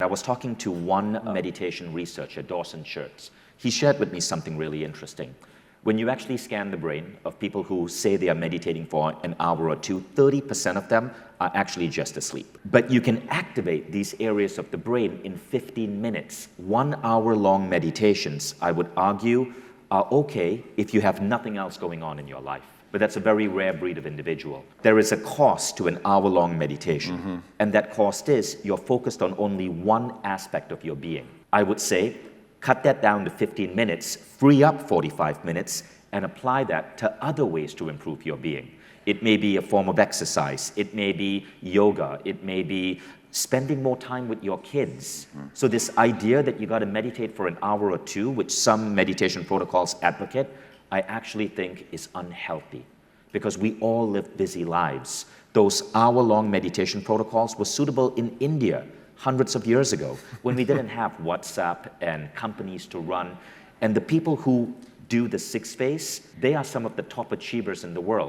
I was talking to one meditation researcher, Dawson Shirts. He shared with me something really interesting. When you actually scan the brain of people who say they are meditating for an hour or two, 30% of them are actually just asleep. But you can activate these areas of the brain in 15 minutes. 1 hour long meditations, I would argue, are okay if you have nothing else going on in your life. But that's a very rare breed of individual. There is a cost to an hour-long meditation. And that cost is you're focused on only one aspect of your being. I would say, cut that down to 15 minutes, free up 45 minutes, and apply that to other ways to improve your being. It may be a form of exercise. It may be yoga. It may be spending more time with your kids. So this idea that you got to meditate for an hour or two, which some meditation protocols advocate, I actually think is unhealthy because we all live busy lives. Those hour-long meditation protocols were suitable in India hundreds of years ago when we didn't have WhatsApp and companies to run. And the people who do the 6 phase, they are some of the top achievers in the world.